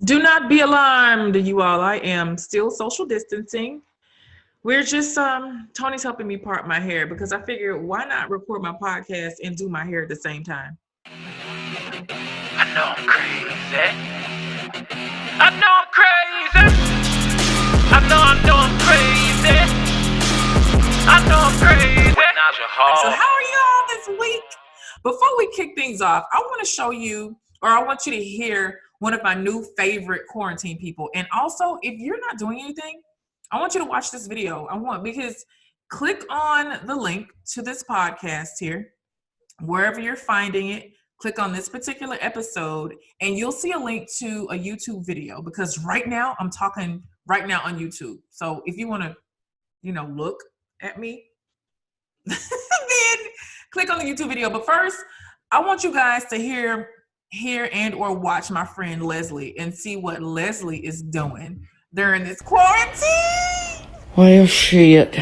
Do not be alarmed, you all. I am still social distancing. We're just Tony's helping me part my hair because I figured why not record my podcast and do my hair at the same time. I know I'm crazy. I know I'm crazy. I know I'm crazy. I know I'm crazy. Naja. So how are y'all this week? Before we kick things off, I want to show you, or I want you to hear one of my new favorite quarantine people. And also, if you're not doing anything, I want you to watch this video. Because click on the link to this podcast here, wherever you're finding it. Click on this particular episode, and you'll see a link to a YouTube video. Because right now, I'm talking right now on YouTube. So if you want to, look at me, then click on the YouTube video. But first, I want you guys to hear and or watch my friend Leslie and see what Leslie is doing during this quarantine. Well, shit.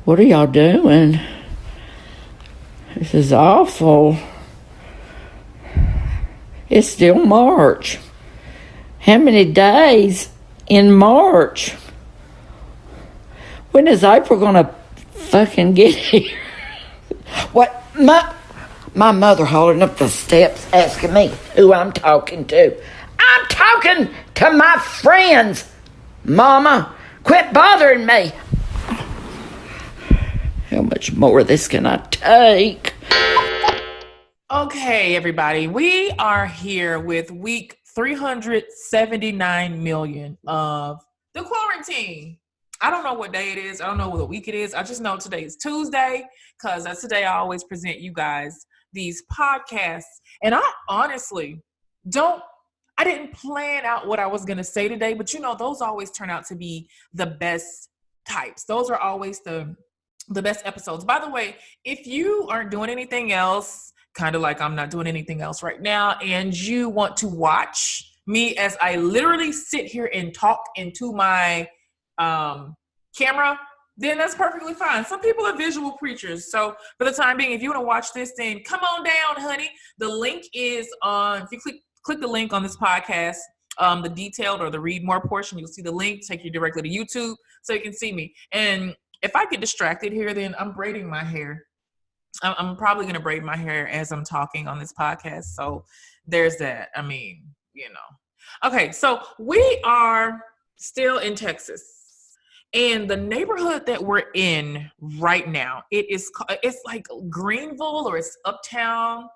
What are y'all doing? This is awful. It's still March. How many days in March? When is April gonna fucking get here? What? My mother holding up the steps asking me who I'm talking to. I'm talking to my friends. Mama, quit bothering me. How much more of this can I take? Okay, everybody. We are here with week 379 million of the quarantine. I don't know what day it is. I don't know what week it is. I just know today is Tuesday because that's the day I always present you guys these podcasts. And I honestly I didn't plan out what I was going to say today, but those always turn out to be the best types. Those are always the best episodes. By the way, if you aren't doing anything else, kind of like I'm not doing anything else right now, and you want to watch me as I literally sit here and talk into my camera, then that's perfectly fine. Some people are visual creatures. So for the time being, if you want to watch this, then come on down, honey. The link is on, if you click the link on this podcast, the detailed or the read more portion, you'll see the link, take you directly to YouTube so you can see me. And if I get distracted here, then I'm braiding my hair. I'm probably going to braid my hair as I'm talking on this podcast. So there's that. Okay, so we are still in Texas. And the neighborhood that we're in right now, it's like Greenville or it's Uptown.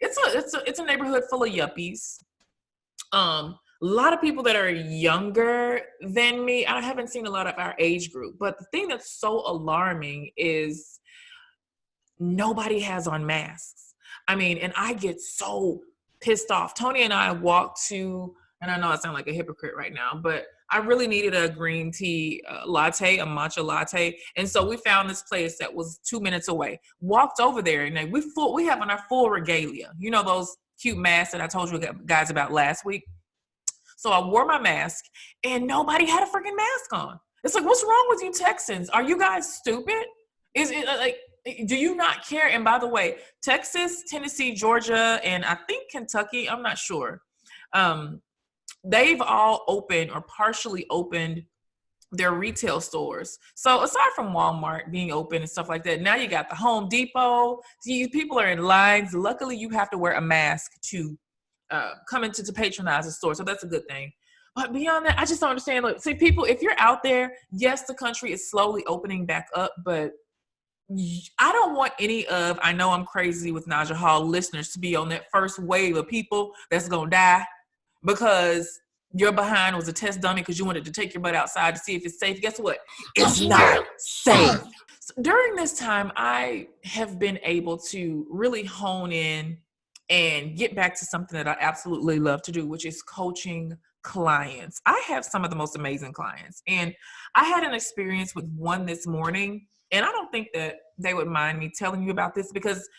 It's a neighborhood full of yuppies. A lot of people that are younger than me. I haven't seen a lot of our age group, but the thing that's so alarming is nobody has on masks. And I get so pissed off. Tony and I walked to, and I know I sound like a hypocrite right now, but I really needed a green tea latte, a matcha latte. And so we found this place that was 2 minutes away. Walked over there, and we have on our full regalia. Those cute masks that I told you guys about last week. So I wore my mask, and nobody had a freaking mask on. It's like, what's wrong with you Texans? Are you guys stupid? Is it like, do you not care? And by the way, Texas, Tennessee, Georgia, and I think Kentucky, I'm not sure. They've all opened or partially opened their retail stores. So aside from Walmart being open and stuff like that, now you got the Home Depot. See, people are in lines. Luckily, you have to wear a mask to come into to patronize the store. So that's a good thing. But beyond that, I just don't understand. Look, see, people, if you're out there, yes, the country is slowly opening back up, but I don't want I know I'm crazy with Naja Hall listeners to be on that first wave of people that's going to die because your behind was a test dummy because you wanted to take your butt outside to see if it's safe. Guess what? It's not safe. So during this time, I have been able to really hone in and get back to something that I absolutely love to do, which is coaching clients. I have some of the most amazing clients. And I had an experience with one this morning. And I don't think that they would mind me telling you about this because,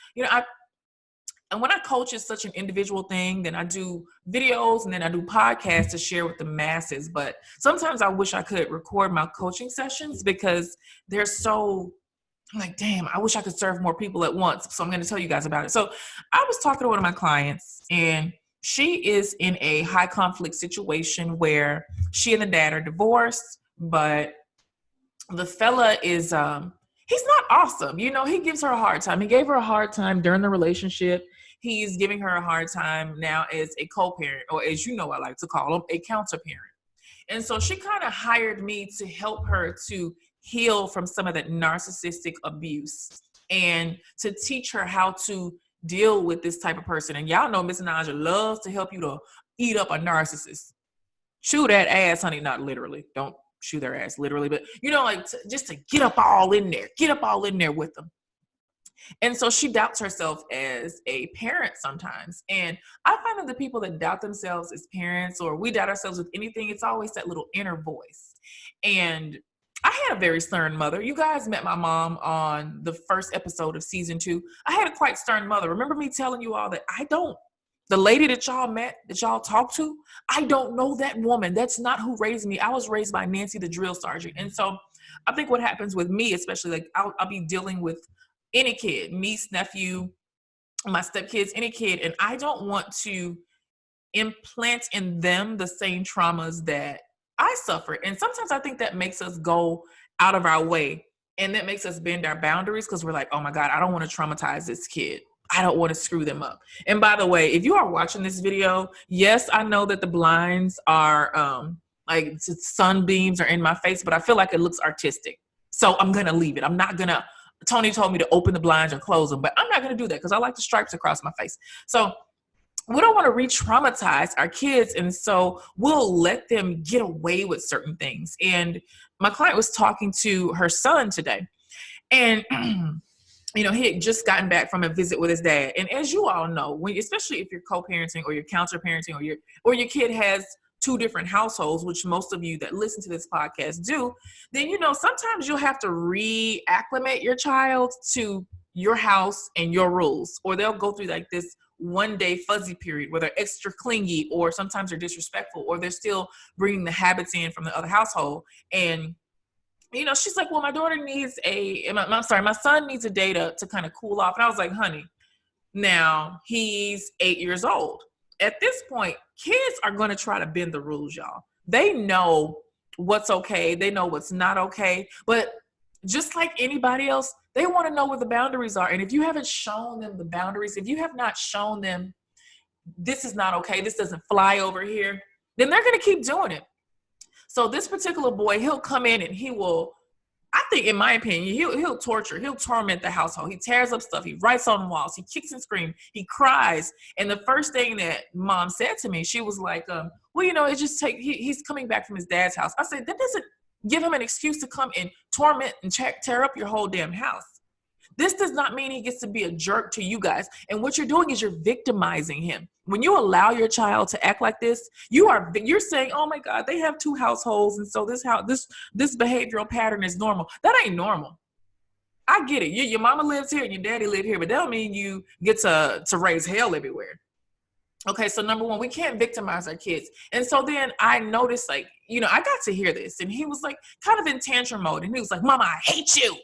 and when I coach, it's such an individual thing. Then I do videos and then I do podcasts to share with the masses. But sometimes I wish I could record my coaching sessions because they're so, I'm like, damn, I wish I could serve more people at once. So I'm going to tell you guys about it. So I was talking to one of my clients and she is in a high conflict situation where she and the dad are divorced, but the fella is he's not awesome. You know, he gives her a hard time. He gave her a hard time during the relationship. He's giving her a hard time now as a co-parent, or as you know, I like to call him, a counter-parent. And so she kind of hired me to help her to heal from some of that narcissistic abuse and to teach her how to deal with this type of person. And y'all know Miss Naja loves to help you to eat up a narcissist. Chew that ass, honey, not literally. Don't chew their ass literally, but you know, like just to get up all in there with them. And so she doubts herself as a parent sometimes. And I find that the people that doubt themselves as parents, or we doubt ourselves with anything, it's always that little inner voice. And I had a very stern mother. You guys met my mom on the first episode of season 2. I had a quite stern mother. Remember me telling you all that the lady that y'all met, that y'all talked to, I don't know that woman. That's not who raised me. I was raised by Nancy, the drill sergeant. And so I think what happens with me, especially, like I'll be dealing with any kid, niece, nephew, my stepkids, any kid, and I don't want to implant in them the same traumas that I suffered. And sometimes I think that makes us go out of our way, and that makes us bend our boundaries because we're like, oh my God, I don't want to traumatize this kid. I don't want to screw them up. And by the way, if you are watching this video, yes, I know that the blinds are like sunbeams are in my face, but I feel like it looks artistic. So I'm going to leave it. I'm not going to, Tony told me to open the blinds and close them, but I'm not going to do that because I like the stripes across my face. So we don't want to re-traumatize our kids. And so we'll let them get away with certain things. And my client was talking to her son today, and you know, he had just gotten back from a visit with his dad. And as you all know, especially if you're co-parenting or you're counter-parenting, or your kid has 2 different households, which most of you that listen to this podcast do, then, you know, sometimes you'll have to reacclimate your child to your house and your rules, or they'll go through like this one-day fuzzy period where they're extra clingy, or sometimes they're disrespectful, or they're still bringing the habits in from the other household. And you know, she's like, well, my son needs a day to kind of cool off. And I was like, honey, now he's 8 years old. At this point, kids are going to try to bend the rules, y'all. They know what's okay. They know what's not okay. But just like anybody else, they want to know where the boundaries are. And if you haven't shown them the boundaries, if you have not shown them this is not okay, this doesn't fly over here, then they're going to keep doing it. So this particular boy, he'll come in and he will, I think in my opinion, he'll torture, he'll torment the household. He tears up stuff, he writes on walls, he kicks and screams, he cries. And the first thing that mom said to me, she was like, well, you know, it just he's coming back from his dad's house. I said, that doesn't give him an excuse to come and torment and tear up your whole damn house. This does not mean he gets to be a jerk to you guys. And what you're doing is you're victimizing him. When you allow your child to act like this, you're saying, oh my God, they have 2 households. And so this behavioral pattern is normal. That ain't normal. I get it. Your mama lives here and your daddy live here, but that don't mean you get to raise hell everywhere. Okay, so number 1, we can't victimize our kids. And so then I noticed, like, you know, I got to hear this, and he was like kind of in tantrum mode. And he was like, Mama, I hate you.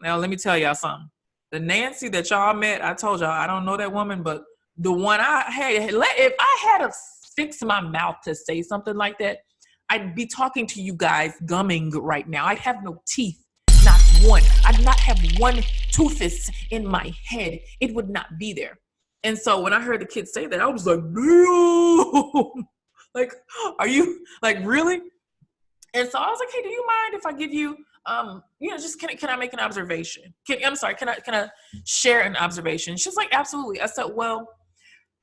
Now, let me tell y'all something. The Nancy that y'all met, I told y'all, I don't know that woman, but the one I had, if I had to fix my mouth to say something like that, I'd be talking to you guys gumming right now. I'd have no teeth, not one. I'd not have one toothus in my head. It would not be there. And so when I heard the kids say that, I was like, no. Like, are you, like, really? And so I was like, hey, do you mind if I give you, you know, just can I make an observation? Can I share an observation? She's like, absolutely. I said, well,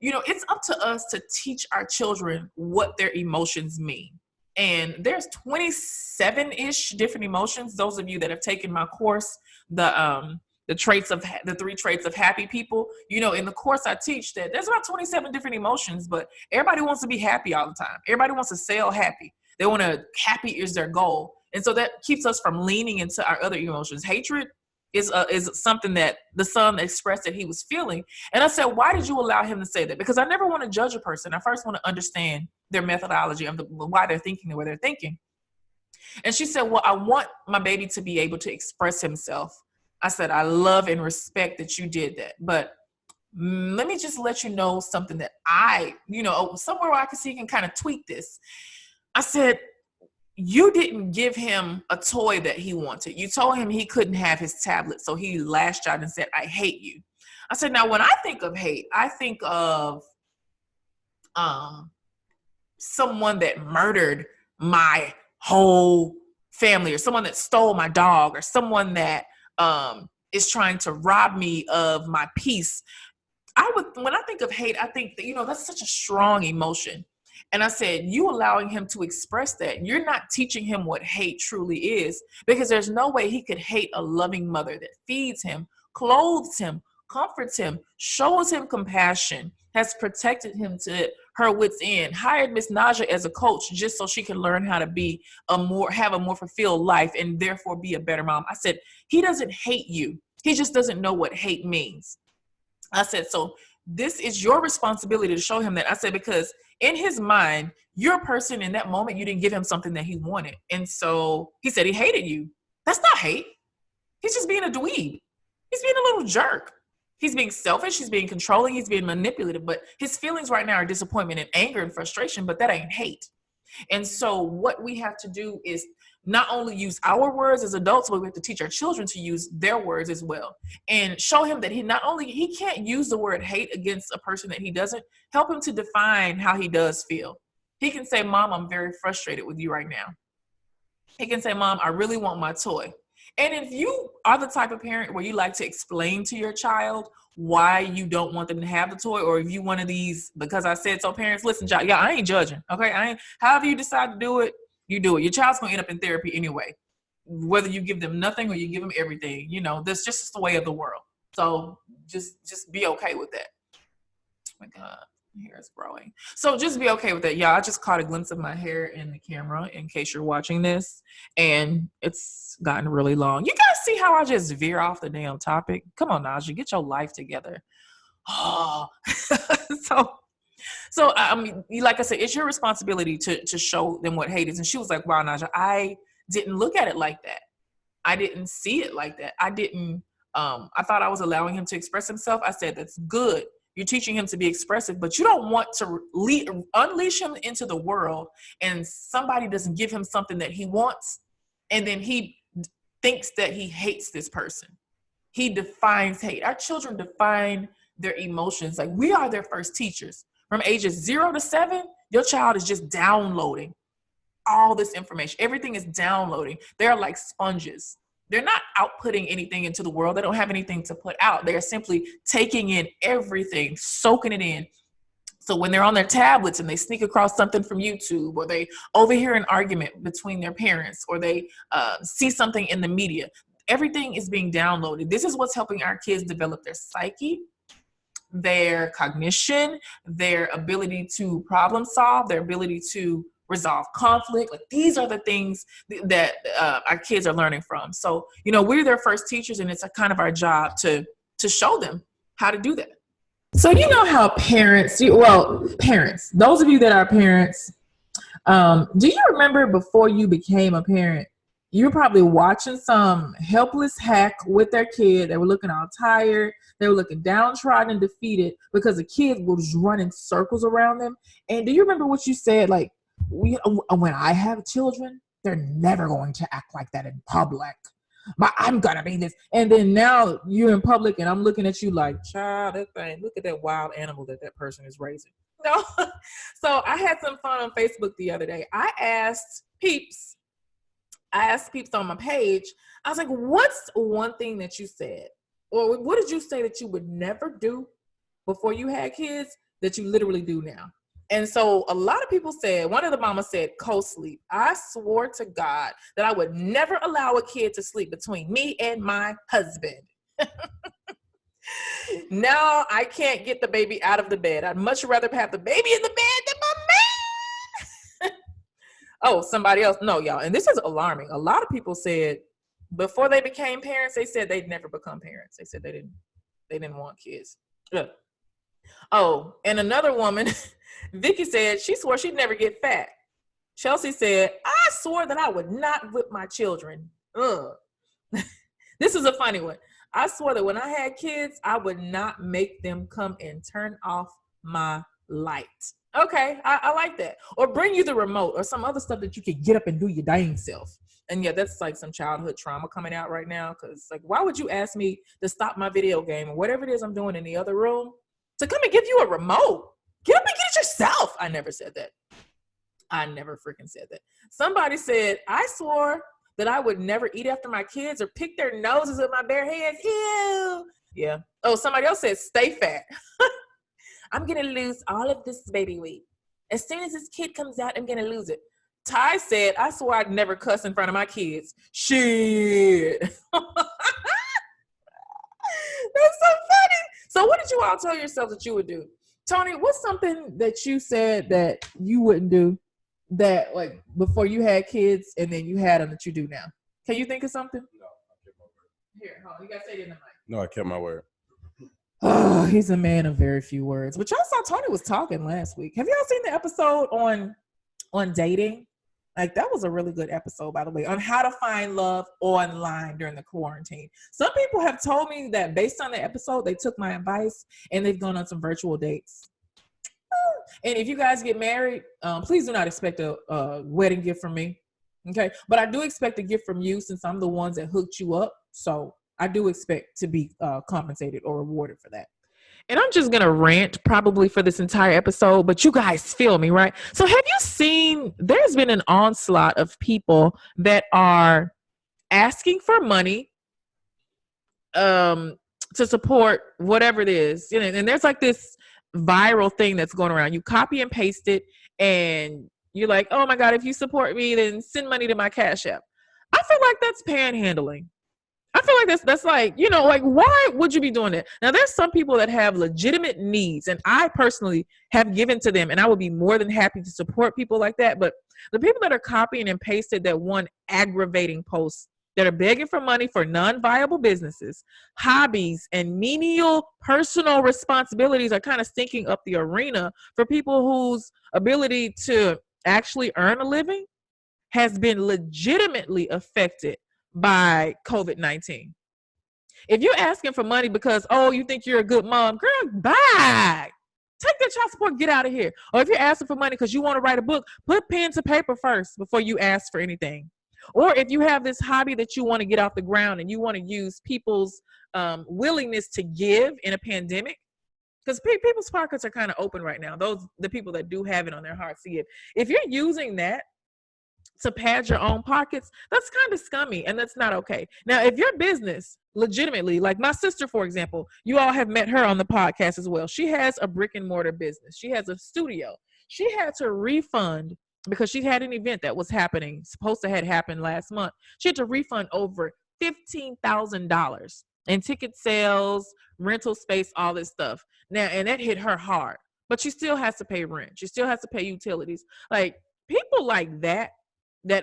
you know, it's up to us to teach our children what their emotions mean. And there's 27-ish different emotions. Those of you that have taken my course, the 3 traits of happy people, you know, in the course I teach that there's about 27 different emotions, but everybody wants to be happy all the time. Everybody wants to sell happy. They want to, happy is their goal. And so that keeps us from leaning into our other emotions. Hatred is something that the son expressed that he was feeling. And I said, why did you allow him to say that? Because I never want to judge a person. I first want to understand their methodology of why they're thinking the way they're thinking. And she said, well, I want my baby to be able to express himself. I said, I love and respect that you did that. But let me just let you know something that I, somewhere where I can see you can kind of tweak this. I said, you didn't give him a toy that he wanted. You told him he couldn't have his tablet. So he lashed out and said, I hate you. I said, now when I think of hate, I think of someone that murdered my whole family, or someone that stole my dog, or someone that is trying to rob me of my peace. When I think of hate, I think that, that's such a strong emotion. And I said, you allowing him to express that, you're not teaching him what hate truly is, because there's no way he could hate a loving mother that feeds him, clothes him, comforts him, shows him compassion, has protected him to her wit's end, hired Miss Naja as a coach just so she can learn how to have a more fulfilled life and therefore be a better mom. I said, he doesn't hate you. He just doesn't know what hate means. I said, so this is your responsibility to show him that. I said, because in his mind, you're a person in that moment, you didn't give him something that he wanted. And so he said he hated you. That's not hate. He's just being a dweeb. He's being a little jerk. He's being selfish. He's being controlling. He's being manipulative. But his feelings right now are disappointment and anger and frustration, but that ain't hate. And so what we have to do is not only use our words as adults, but we have to teach our children to use their words as well, and show him that he can't use the word hate against a person that he doesn't. Help him to define how he does feel. He can say, Mom, I'm very frustrated with you right now. He can say, Mom, I really want my toy. And if you are the type of parent where you like to explain to your child why you don't want them to have the toy, or if you one of these because I said so parents, listen, y'all, I ain't judging, okay? However you decide to do it, you do it. Your child's gonna end up in therapy anyway, whether you give them nothing or you give them everything. That's just the way of the world. So just be okay with that. Oh my God, my hair is growing. So just be okay with that, y'all. I just caught a glimpse of my hair in the camera in case you're watching this, and it's gotten really long. You guys see how I just veer off the damn topic? Come on, Naja, get your life together. Oh, So I mean, like I said, it's your responsibility to show them what hate is. And she was like, wow, Naja, I didn't look at it like that. I didn't see it like that. I thought I was allowing him to express himself. I said, that's good. You're teaching him to be expressive, but you don't want to unleash him into the world and somebody doesn't give him something that he wants. And then he thinks that he hates this person. He defines hate. Our children define their emotions. Like, we are their first teachers. From ages 0 to 7, your child is just downloading all this information. Everything is downloading. They're like sponges. They're not outputting anything into the world. They don't have anything to put out. They're simply taking in everything, soaking it in. So when they're on their tablets and they sneak across something from YouTube, or they overhear an argument between their parents, or they see something in the media, everything is being downloaded. This is what's helping our kids develop their psyche, their cognition, their ability to problem solve, their ability to resolve conflict. Like, these are the things that our kids are learning from. So, we're their first teachers, and it's a kind of our job to show them how to do that. So, how parents, those of you that are parents, do you remember before you became a parent, you were probably watching some helpless hack with their kid. They were looking all tired. They were looking downtrodden and defeated because the kid was running circles around them. And do you remember what you said? Like, when I have children, they're never going to act like that in public. But I'm going to be this. And then now you're in public and I'm looking at you like, child, look at that wild animal that person is raising. No. So I had some fun on Facebook the other day. I asked peeps on my page, I was like, what's one thing that you said? Or what did you say that you would never do before you had kids that you literally do now? And so a lot of people said, one of the mamas said, co-sleep. I swore to God that I would never allow a kid to sleep between me and my husband. Now I can't get the baby out of the bed. I'd much rather have the baby in the bed than my man. Oh, somebody else. No, y'all. And this is alarming. A lot of people said before they became parents, they said they'd never become parents. They said they didn't want kids. Ugh. Oh, and another woman, Vicky said she swore she'd never get fat. Chelsea said, I swore that I would not whip my children. Ugh. This is a funny one. I swear that when I had kids, I would not make them come and turn off my light. Okay, I like that. Or bring you the remote or some other stuff that you could get up and do your dang self. And yeah, that's like some childhood trauma coming out right now. Cause like, why would you ask me to stop my video game or whatever it is I'm doing in the other room to come and give you a remote? Get up and get it yourself. I never said that. I never freaking said that. Somebody said, I swore that I would never eat after my kids or pick their noses with my bare hands. Ew. Yeah. Oh, somebody else said, stay fat. I'm going to lose all of this baby weight. As soon as this kid comes out, I'm going to lose it. Ty said, I swore I'd never cuss in front of my kids. Shit. That's so funny. So what did you all tell yourself that you would do? Tony, what's something that you said that you wouldn't do that like before you had kids and then you had them that you do now? Can you think of something? No, I kept my word. Here, hold on. You got to say it in the mic. No, I kept my word. Oh, he's a man of very few words. But y'all saw Tony was talking last week. Have y'all seen the episode on dating? Like that was a really good episode, by the way, on how to find love online during the quarantine. Some people have told me that based on the episode, they took my advice and they've gone on some virtual dates. And if you guys get married, please do not expect a wedding gift from me. Okay. But I do expect a gift from you since I'm the ones that hooked you up. So I do expect to be compensated or rewarded for that. And I'm just going to rant probably for this entire episode, but you guys feel me, right? So have you seen, there's been an onslaught of people that are asking for money to support whatever it is. You know, and there's like this viral thing that's going around. You copy and paste it and you're like, oh my God, if you support me, then send money to my Cash App. I feel like that's panhandling. I feel like that's like, you know, like, why would you be doing that? Now, there's some people that have legitimate needs, and I personally have given to them, and I would be more than happy to support people like that. But the people that are copying and pasted that one aggravating post that are begging for money for non-viable businesses, hobbies, and menial personal responsibilities are kind of stinking up the arena for people whose ability to actually earn a living has been legitimately affected by COVID-19. If you're asking for money because, oh, you think you're a good mom, girl, bye. Take that child support, get out of here. Or if you're asking for money because you want to write a book, put pen to paper first before you ask for anything. Or if you have this hobby that you want to get off the ground and you want to use people's willingness to give in a pandemic, because people's pockets are kind of open right now. The people that do have it on their hearts to give. If you're using that to pad your own pockets, that's kind of scummy and that's not okay. Now, if your business legitimately, like my sister, for example, you all have met her on the podcast as well. She has a brick and mortar business. She has a studio. She had to refund because she had an event that was happening, supposed to had happened last month. She had to refund over $15,000 in ticket sales, rental space, all this stuff. Now, and that hit her hard, but she still has to pay rent. She still has to pay utilities. Like people like that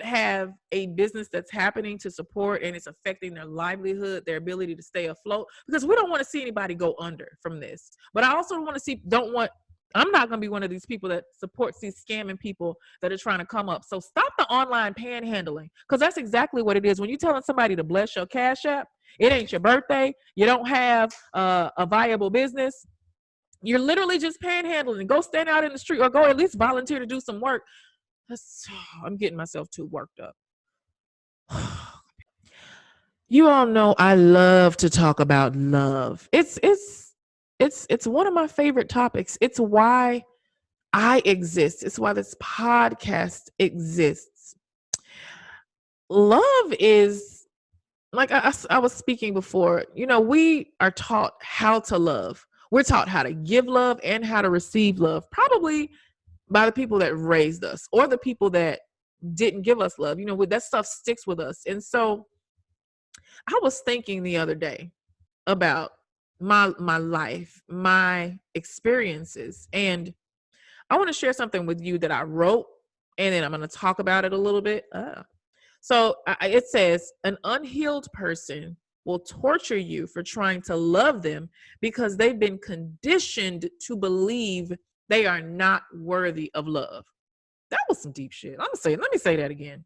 have a business that's happening to support and it's affecting their livelihood, their ability to stay afloat, because we don't want to see anybody go under from this. But I also I'm not going to be one of these people that supports these scamming people that are trying to come up. So stop the online panhandling, because that's exactly what it is. When you're telling somebody to bless your Cash App, it ain't your birthday, you don't have a viable business, you're literally just panhandling. Go stand out in the street or go at least volunteer to do some work. I'm getting myself too worked up. You all know I love to talk about love. It's one of my favorite topics. It's why I exist. It's why this podcast exists. Love is, like I was speaking before, you know, we are taught how to love. We're taught how to give love and how to receive love, probably by the people that raised us or the people that didn't give us love. You know, that stuff sticks with us. And so I was thinking the other day about my life, my experiences, and I want to share something with you that I wrote, and then I'm going to talk about it a little bit. So it says, an unhealed person will torture you for trying to love them because they've been conditioned to believe they are not worthy of love. That was some deep shit. Let me say that again.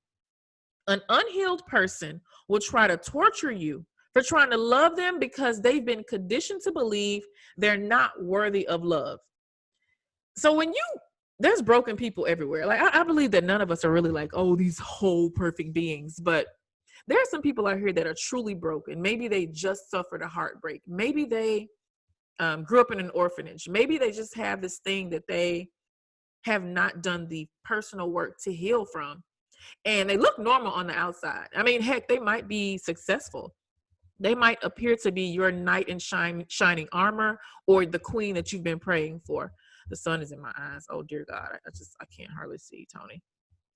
An unhealed person will try to torture you for trying to love them because they've been conditioned to believe they're not worthy of love. So there's broken people everywhere. Like I believe that none of us are really like, oh, these whole perfect beings, but there are some people out here that are truly broken. Maybe they just suffered a heartbreak. Maybe they grew up in an orphanage. Maybe they just have this thing that they have not done the personal work to heal from. And they look normal on the outside. I mean, heck, they might be successful. They might appear to be your knight in shining armor or the queen that you've been praying for. The sun is in my eyes. Oh dear God, I can't hardly see, Tony.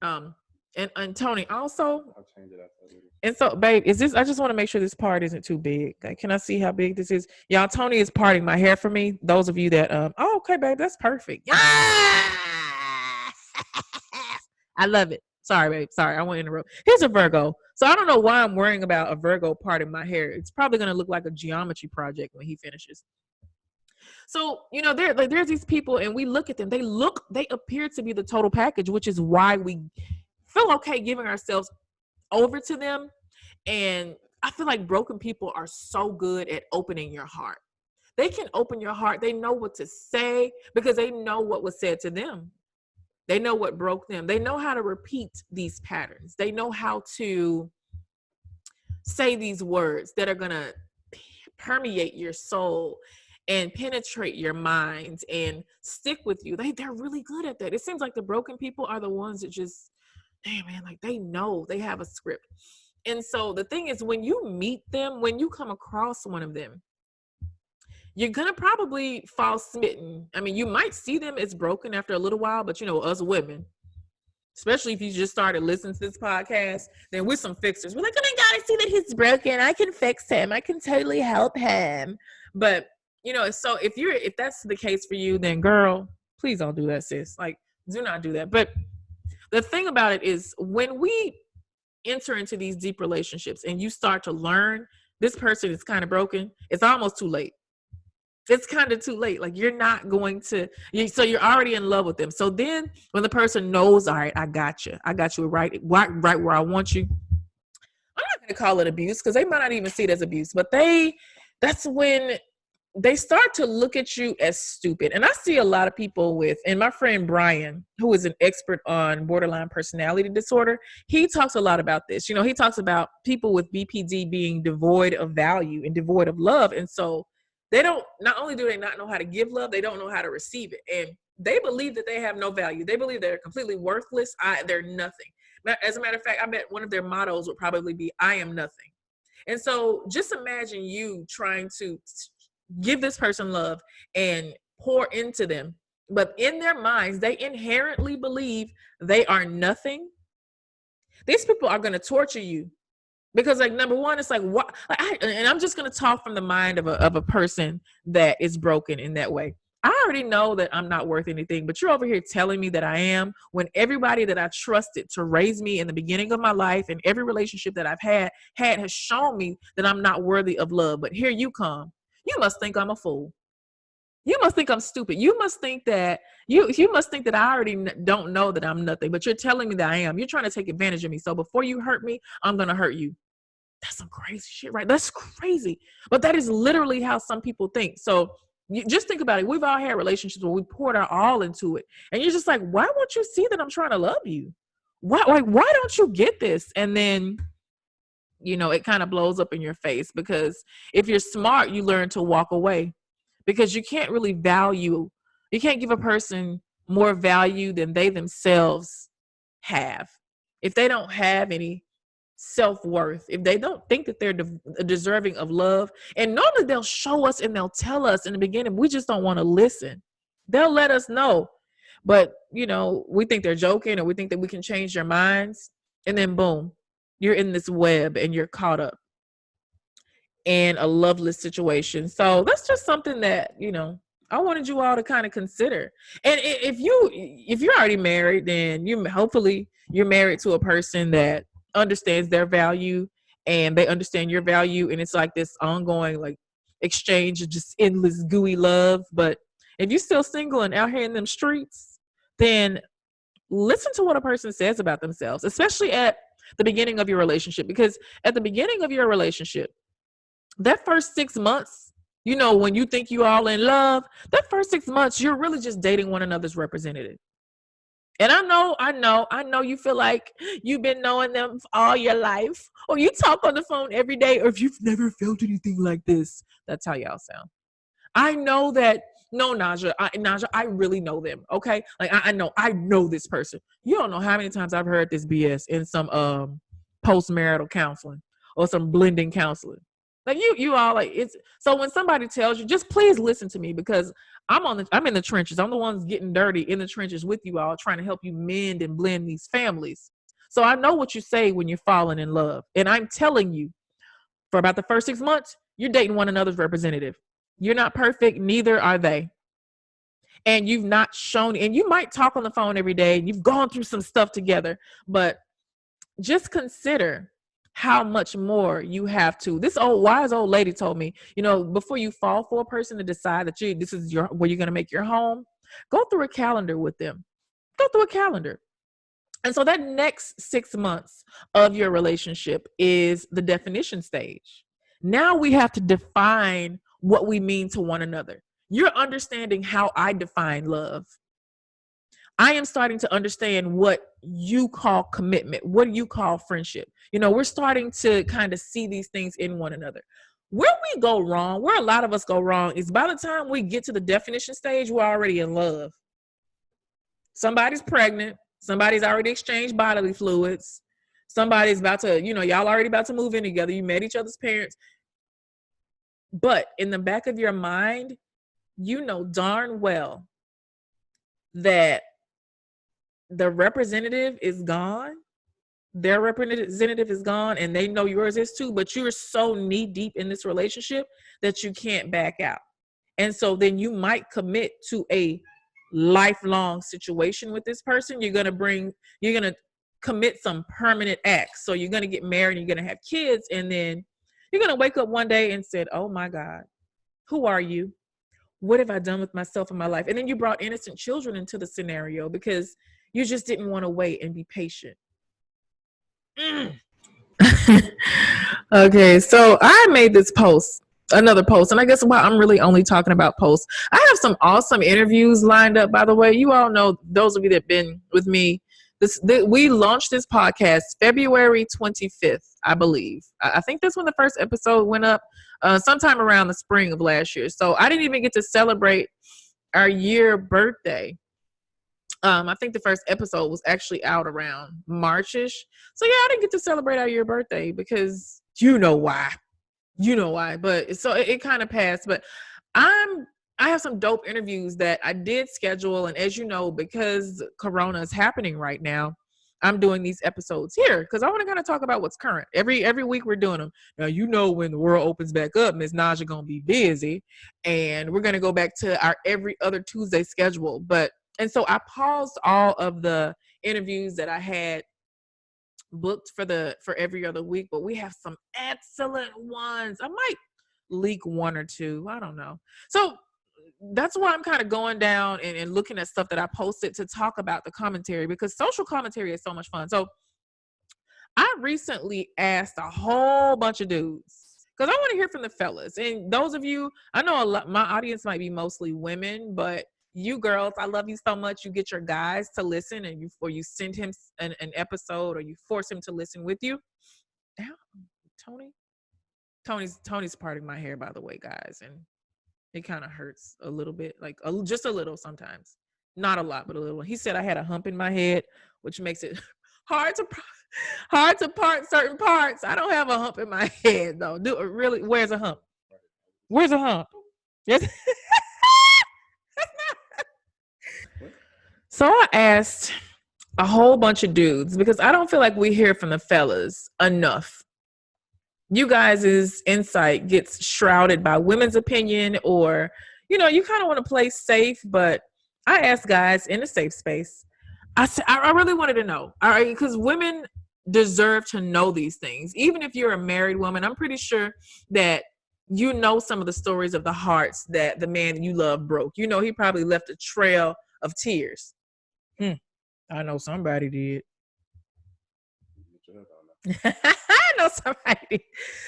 And Tony also. I'll change it up a little. And so, babe, I just want to make sure this part isn't too big. Okay, can I see how big this is? Y'all, Tony is parting my hair for me. Those of you that oh, okay, babe, that's perfect. Yeah. I love it. Sorry, babe. Sorry, I went in the room. Here's a Virgo. So I don't know why I'm worrying about a Virgo parting my hair. It's probably going to look like a geometry project when he finishes. So, there's these people and we look at them. They appear to be the total package, which is why we feel okay giving ourselves over to them. And I feel like broken people are so good at opening your heart. They can open your heart. They know what to say because they know what was said to them. They know what broke them. They know how to repeat these patterns. They know how to say these words that are going to permeate your soul and penetrate your mind and stick with you. They're really good at that. It seems like the broken people are the ones that just, damn man, like they know they have a script. And so the thing is, when you meet them, when you come across one of them, you're going to probably fall smitten. I mean, you might see them as broken after a little while, but us women, especially if you just started listening to this podcast, then we're some fixers. We're like, oh my God, I see that he's broken. I can fix him. I can totally help him. But, so if that's the case for you, then girl, please don't do that, sis. Like, do not do that. But the thing about it is when we enter into these deep relationships and you start to learn this person is kind of broken, it's almost too late. It's kind of too late. Like you're not going to, so you're already in love with them. So then when the person knows, all right, I got you right where I want you. I'm not going to call it abuse because they might not even see it as abuse, but that's when they start to look at you as stupid. And I see a lot of people and my friend Brian, who is an expert on borderline personality disorder, he talks a lot about this. He talks about people with BPD being devoid of value and devoid of love. And so not only do they not know how to give love, they don't know how to receive it. And they believe that they have no value. They believe they're completely worthless. They're nothing. As a matter of fact, I bet one of their mottos would probably be, I am nothing. And so just imagine you trying to give this person love and pour into them. But in their minds, they inherently believe they are nothing. These people are going to torture you. Because like, number one, it's like, what? And I'm just going to talk from the mind of a person that is broken in that way. I already know that I'm not worth anything, but you're over here telling me that I am, when everybody that I trusted to raise me in the beginning of my life and every relationship that I've had has shown me that I'm not worthy of love. But here you come. You must think I'm a fool. You must think I'm stupid. You must think that you must think that I already don't know that I'm nothing, but you're telling me that I am. You're trying to take advantage of me. So before you hurt me, I'm going to hurt you. That's some crazy shit, right? That's crazy. But that is literally how some people think. So you just think about it. We've all had relationships where we poured our all into it. And you're just like, why won't you see that I'm trying to love you? Why don't you get this? And then, it kind of blows up in your face, because if you're smart, you learn to walk away, because you can't really you can't give a person more value than they themselves have. If they don't have any self-worth, if they don't think that they're deserving of love, and normally they'll show us and they'll tell us in the beginning, we just don't want to listen. They'll let us know, but we think they're joking, or we think that we can change their minds, and then boom, you're in this web and you're caught up in a loveless situation. So that's just something that I wanted you all to kind of consider. And if you're already married, then hopefully you're married to a person that understands their value and they understand your value, and it's like this ongoing like exchange of just endless gooey love. But if you're still single and out here in them streets, then listen to what a person says about themselves, especially at the beginning of your relationship, because at the beginning of your relationship, that first 6 months, when you think you all in love, that first 6 months, you're really just dating one another's representative. And I know you feel like you've been knowing them all your life, or you talk on the phone every day, or if you've never felt anything like this, that's how y'all sound. I know that. No, Naja, I really know them. Okay, like I know this person. You don't know how many times I've heard this BS in some postmarital counseling or some blending counseling. Like you all like it's so when somebody tells you, just please listen to me because I'm in the trenches. I'm the ones getting dirty in the trenches with you all, trying to help you mend and blend these families. So I know what you say when you're falling in love, and I'm telling you, for about the first 6 months, you're dating one another's representative. You're not perfect, neither are they. And you've not shown, and you might talk on the phone every day, and you've gone through some stuff together, but just consider how much more you have to. This old wise old lady told me, before you fall for a person to decide that this is where you're going to make your home, go through a calendar with them. Go through a calendar. And so that next 6 months of your relationship is the definition stage. Now we have to define what we mean to one another. You're understanding how I define love. I am starting to understand what you call commitment. What do you call friendship? We're starting to kind of see these things in one another. Where we go wrong, where a lot of us go wrong, is by the time we get to the definition stage, we're already in love. Somebody's pregnant. Somebody's already exchanged bodily fluids. Somebody's about to, y'all already about to move in together. You met each other's parents. But in the back of your mind, you know darn well that the representative is gone. Their representative is gone, and they know yours is too, but you're so knee deep in this relationship that you can't back out. And so then you might commit to a lifelong situation with this person. You're going to commit some permanent acts. So you're going to get married, you're going to have kids, and then you're going to wake up one day and said, oh my God, who are you? What have I done with myself in my life? And then you brought innocent children into the scenario because you just didn't want to wait and be patient. Okay, so I made this another post, and I guess why I'm really only talking about posts. I have some awesome interviews lined up, by the way. You all know, those of you that have been with me, we launched this podcast February 25th, I believe. I think that's when the first episode went up, sometime around the spring of last year. So I didn't even get to celebrate our year birthday. I think the first episode was actually out around Marchish. So yeah, I didn't get to celebrate our year birthday because you know why. But so it kind of passed. But I have some dope interviews that I did schedule, and as you know, because Corona is happening right now, I'm doing these episodes here because I want to kind of talk about what's current. Every week we're doing them. Now, when the world opens back up, Miss Naja gonna be busy, and we're gonna go back to our every other Tuesday schedule. And so I paused all of the interviews that I had booked for every other week, but we have some excellent ones. I might leak one or two. I don't know. So that's why I'm kind of going down and looking at stuff that I posted to talk about the commentary, because social commentary is so much fun. So I recently asked a whole bunch of dudes because I want to hear from the fellas. And those of you, I know my audience might be mostly women, but you girls, I love you so much. You get your guys to listen, and you send him an episode, or you force him to listen with you. Damn, Tony's parting my hair, by the way, guys, and it kind of hurts a little bit, like just a little sometimes, not a lot, but a little. He said I had a hump in my head, which makes it hard to part certain parts. I don't have a hump in my head though. Really? Where's a hump? Where's a hump? Yes. So I asked a whole bunch of dudes because I don't feel like we hear from the fellas enough. You guys' insight gets shrouded by women's opinion, or, you kind of want to play safe. But I asked guys in a safe space. I really wanted to know, all right, because women deserve to know these things. Even if you're a married woman, I'm pretty sure that you know some of the stories of the hearts that the man you love broke. He probably left a trail of tears. I know somebody did. I know somebody.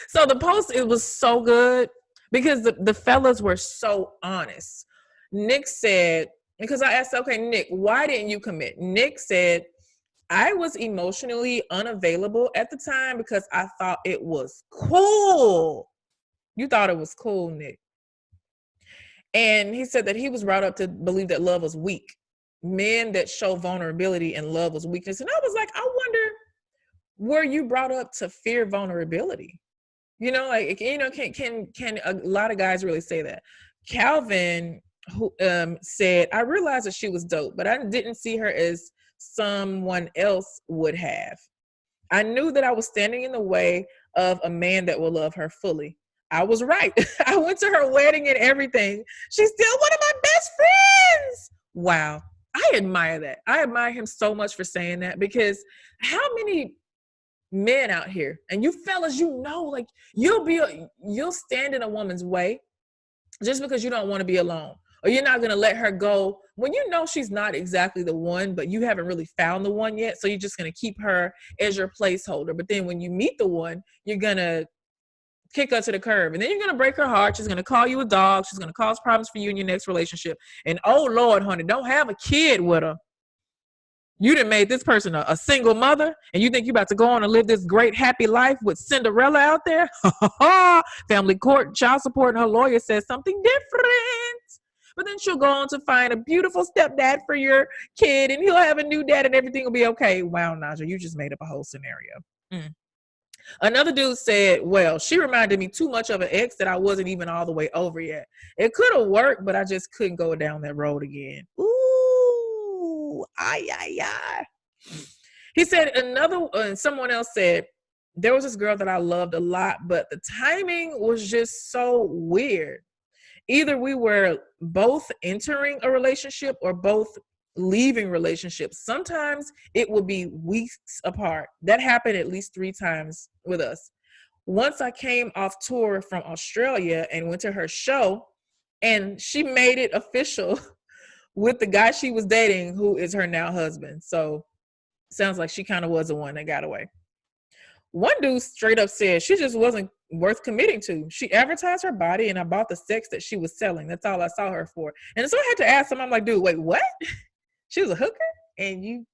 So the post, it was so good because the fellas were so honest. Nick said, because I asked, okay, Nick, why didn't you commit? Nick said, I was emotionally unavailable at the time because I thought it was cool. You thought it was cool, Nick. And he said that he was brought up to believe that love was weak. Men that show vulnerability and love was weakness. And I was like, I wonder, were you brought up to fear vulnerability? You know, like, you know, can a lot of guys really say that? Calvin, who said, I realized that she was dope, but I didn't see her as someone else would have. I knew that I was standing in the way of a man that will love her fully. I was right. I went to her wedding and everything. She's still one of my best friends. Wow. I admire that. I admire him so much for saying that, because how many men out here, and you fellas, you know, like you'll stand in a woman's way just because you don't want to be alone, or you're not going to let her go when you know she's not exactly the one, but you haven't really found the one yet. So you're just going to keep her as your placeholder. But then when you meet the one, you're going to kick her to the curb, and then you're going to break her heart. She's going to call you a dog. She's going to cause problems for you in your next relationship. And oh Lord, honey, don't have a kid with her. You done made this person a single mother, and you think you about to go on and live this great happy life with Cinderella out there? Family court, child support, and her lawyer says something different. But then she'll go on to find a beautiful stepdad for your kid, and he'll have a new dad, and everything will be okay. Wow, Naja, you just made up a whole scenario. Another dude said, well, she reminded me too much of an ex that I wasn't even all the way over yet. It could have worked, but I just couldn't go down that road again. Ooh, ay. He said someone else said, there was this girl that I loved a lot, but the timing was just so weird. Either we were both entering a relationship or both leaving relationships. Sometimes it would be weeks apart. That happened at least 3 times with us. Once I came off tour from Australia and went to her show, and she made it official with the guy she was dating, who is her now husband. So sounds like she kind of was the one that got away. One dude straight up said she just wasn't worth committing to. She advertised her body, and I bought the sex that she was selling. That's all I saw her for. And so I had to ask him, I'm like, dude, wait, what? She was a hooker, and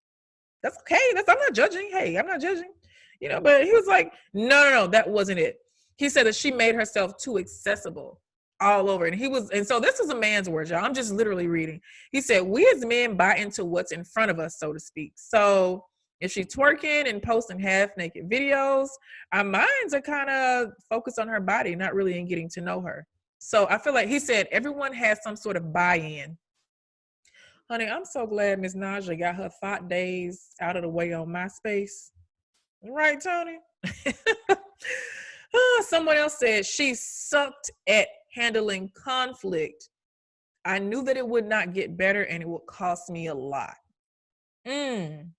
that's okay. I'm not judging. Hey, I'm not judging, you know, but he was like, no, that wasn't it. He said that she made herself too accessible all over. And so this is a man's word, y'all. I'm just literally reading. He said, we as men buy into what's in front of us, so to speak. So if she's twerking and posting half naked videos, our minds are kind of focused on her body, not really in getting to know her. So I feel like he said everyone has some sort of buy-in. Honey, I'm so glad Miss Naja got her thought days out of the way on MySpace. Right, Tony? Someone else said she sucked at handling conflict. I knew that it would not get better and it would cost me a lot. Men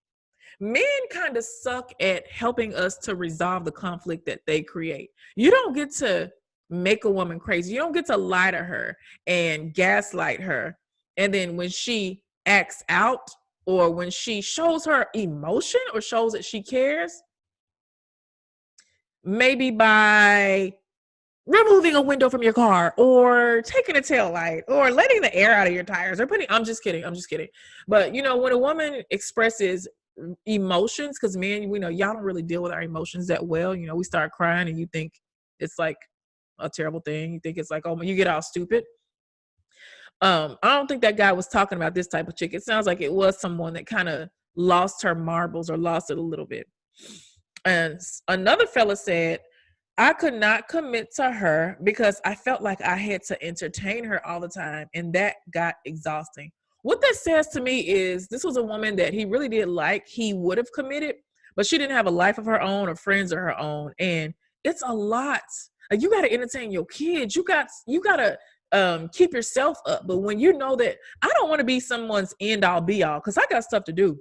kind of suck at helping us to resolve the conflict that they create. You don't get to make a woman crazy. You don't get to lie to her and gaslight her. And then when she acts out, or when she shows her emotion or shows that she cares, maybe by removing a window from your car, or taking a tail light, or letting the air out of your tires, or I'm just kidding. But you know, when a woman expresses emotions, because men, we know y'all don't really deal with our emotions that well. You know, we start crying and you think it's like a terrible thing. You think it's like, oh, you get all stupid. I don't think that guy was talking about this type of chick. It sounds like it was someone that kind of lost her marbles or lost it a little bit. And another fella said, I could not commit to her because I felt like I had to entertain her all the time, and that got exhausting. What that says to me is this was a woman that he really did like. He would have committed, but she didn't have a life of her own or friends of her own. And it's a lot. Like, you got to entertain your kids. You got to keep yourself up. But when you know that I don't want to be someone's end all be all, because I got stuff to do.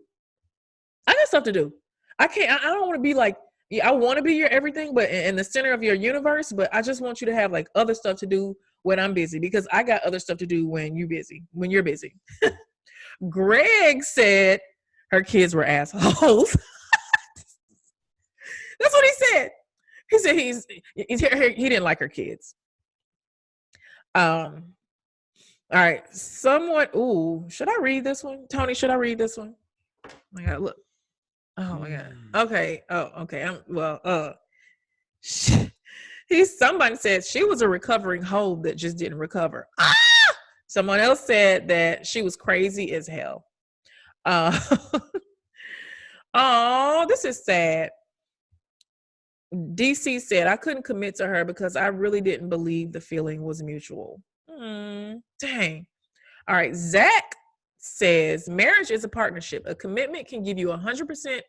I don't want to be like, I want to be your everything, but in the center of your universe, but I just want you to have like other stuff to do when I'm busy, because I got other stuff to do when you're busy. Greg said her kids were assholes. That's what he said. He said he didn't like her kids. All right. Someone. Ooh, should I read this one, Tony? Should I read this one? Oh my God, look. Oh my God. Okay. Oh, okay. Somebody said she was a recovering hoe that just didn't recover. Someone else said that she was crazy as hell. Oh, this is sad. DC said, I couldn't commit to her because I really didn't believe the feeling was mutual. Dang. All right. Zach says, marriage is a partnership. A commitment can give you 100%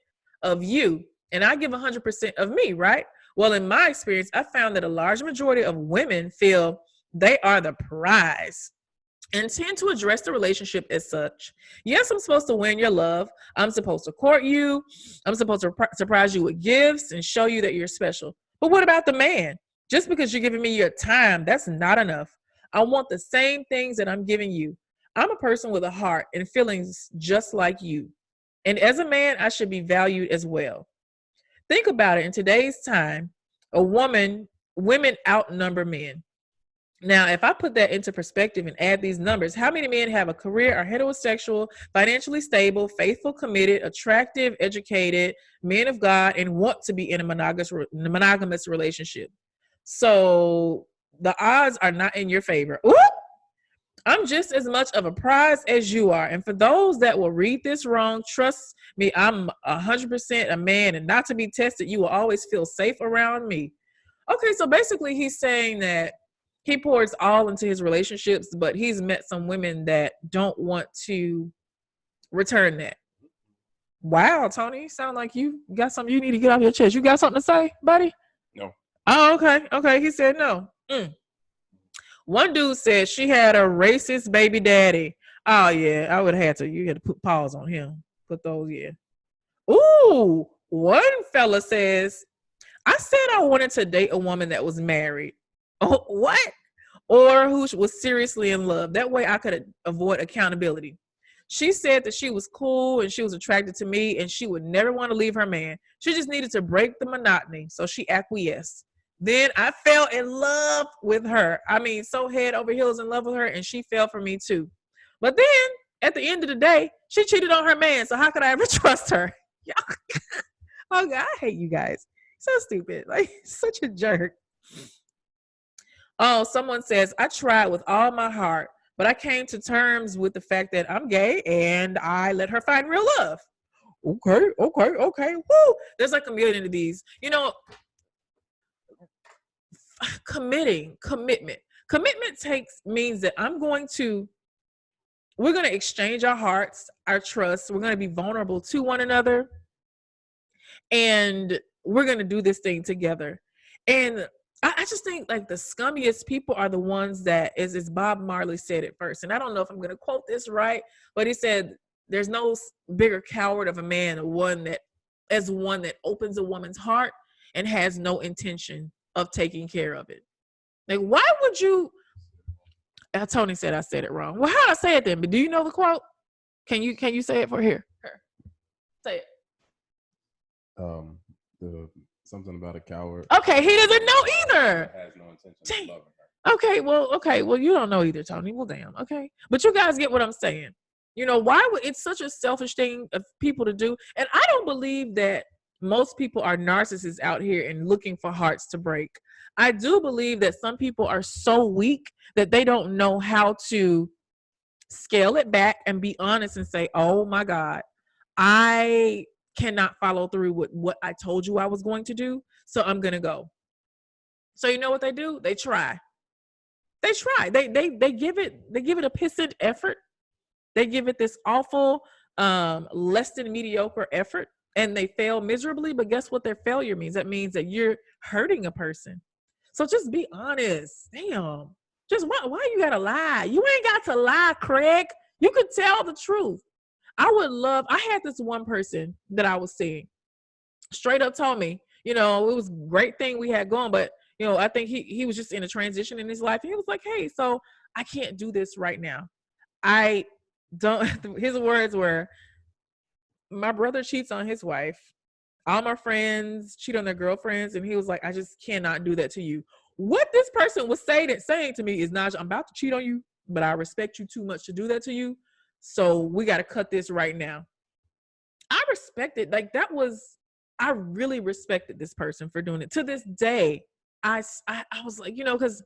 of you, and I give 100% of me, right? Well, in my experience, I found that a large majority of women feel they are the prize and tend to address the relationship as such. Yes, I'm supposed to win your love. I'm supposed to court you. I'm supposed to surprise you with gifts and show you that you're special. But what about the man? Just because you're giving me your time, that's not enough. I want the same things that I'm giving you. I'm a person with a heart and feelings just like you. And as a man, I should be valued as well. Think about it. In today's time, women outnumber men. Now, if I put that into perspective and add these numbers, how many men have a career, are heterosexual, financially stable, faithful, committed, attractive, educated, men of God, and want to be in a monogamous relationship? So the odds are not in your favor. Ooh! I'm just as much of a prize as you are. And for those that will read this wrong, trust me, I'm 100% a man, and not to be tested, you will always feel safe around me. Okay, so basically he's saying that he pours all into his relationships, but he's met some women that don't want to return that. Wow, Tony, you sound like you got something you need to get off your chest. You got something to say, buddy? No. Oh, okay. Okay, he said no. One dude said she had a racist baby daddy. Oh, yeah, I would have had to. You had to put pause on him. Put those, yeah. Ooh, one fella says, I said I wanted to date a woman that was married. Oh, what? Or who was seriously in love. That way I could avoid accountability. She said that she was cool and she was attracted to me and she would never want to leave her man. She just needed to break the monotony. So she acquiesced. Then I fell in love with her. I mean, so head over heels in love with her, and she fell for me too. But then at the end of the day, she cheated on her man. So how could I ever trust her? Oh God, I hate you guys. So stupid. Like, such a jerk. Oh, someone says, I tried with all my heart, but I came to terms with the fact that I'm gay and I let her find real love. Okay. Woo. There's like a million of these. You know, commitment. Commitment means that we're going to exchange our hearts, our trust. We're going to be vulnerable to one another. And we're going to do this thing together. And I just think like the scummiest people are the ones that, as Bob Marley said it first. And I don't know if I'm going to quote this right, but he said, there's no bigger coward of a man than one that opens a woman's heart and has no intention of taking care of it. Like, why would you? Tony said I said it wrong. Well, how'd I say it then? But do you know the quote? Can you say it for here? Say it. Something about a coward. Okay, he doesn't know either. Has no intention of loving her. Okay, well, you don't know either, Tony. Well, damn. Okay, but you guys get what I'm saying. You know, why would it's such a selfish thing of people to do? And I don't believe that most people are narcissists out here and looking for hearts to break. I do believe that some people are so weak that they don't know how to scale it back and be honest and say, oh my God, I cannot follow through with what I told you I was going to do, so I'm going to go. So you know what they do? They try. They give it a pissant effort. They give it this awful, less than mediocre effort, and they fail miserably. But guess what their failure means? That means that you're hurting a person. So just be honest. Damn. Just why you gotta lie? You ain't got to lie, Craig. You could tell the truth. I had this one person that I was seeing straight up told me, you know, it was a great thing we had going, but you know, I think he was just in a transition in his life. And he was like, hey, so I can't do this right now. I don't, his words were, my brother cheats on his wife. all my friends cheat on their girlfriends, and he was like, I just cannot do that to you. What this person was saying to me is, Naja, I'm about to cheat on you, but I respect you too much to do that to you. So we got to cut this right now. I respected, like, I really respected this person for doing it. To this day, I was like, because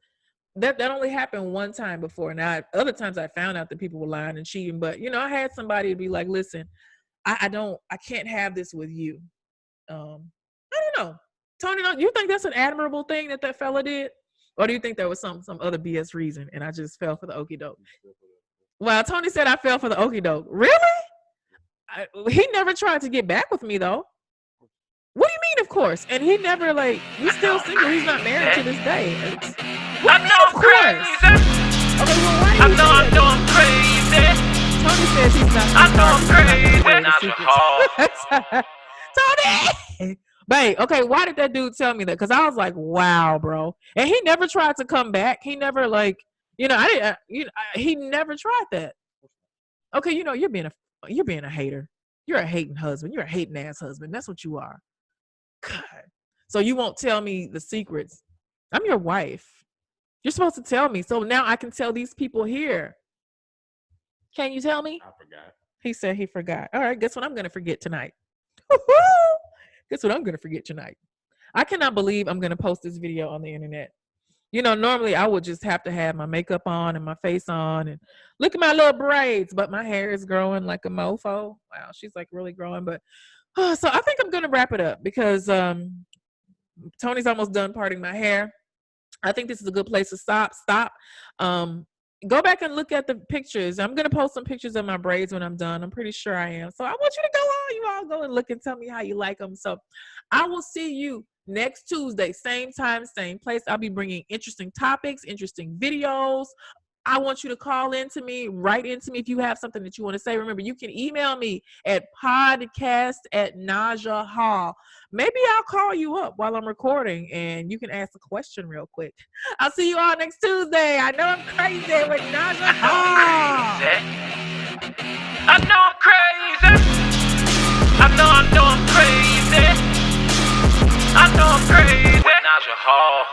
that only happened one time before. Now, other times I found out that people were lying and cheating, but I had somebody be like, listen, I can't have this with you. I don't know. Tony, do you think that's an admirable thing that fella did? Or do you think there was some other BS reason and I just fell for the okie doke? Well, Tony said I fell for the okie doke. Really? He never tried to get back with me, though. What do you mean, of course? And he never, like, he's still single. He's not married to this day. What do you mean, of course? Okay, well, why do you say that? I'm crazy. Tony says he's not. I know I'm crazy. Tony! Babe, okay, why did that dude tell me that? Because I was like, wow, bro. And he never tried to come back. He never, like, he never tried that. Okay, you're being a hater. You're a hating husband. You're a hating ass husband. That's what you are. God. So you won't tell me the secrets. I'm your wife. You're supposed to tell me. So now I can tell these people here. Can you tell me? I forgot. He said he forgot. All right, guess what I'm going to forget tonight? Guess what I'm going to forget tonight? I cannot believe I'm going to post this video on the internet. Normally I would just have to have my makeup on and my face on and look at my little braids, but my hair is growing like a mofo. Wow, she's like really growing. But so I think I'm going to wrap it up because Tony's almost done parting my hair. I think this is a good place to stop. Go back and look at the pictures. I'm going to post some pictures of my braids when I'm done. I'm pretty sure I am. So I want you to go on. You all go and look and tell me how you like them. So I will see you next Tuesday, same time, same place. I'll be bringing interesting topics, interesting videos. I want you to call into me, write into me if you have something that you want to say. Remember, you can email me at podcast@NajaHall. Maybe I'll call you up while I'm recording and you can ask a question real quick. I'll see you all next Tuesday. I know I'm crazy with Naja Hall. I know I'm crazy. I know I'm crazy. I know I'm crazy. Naja Hall.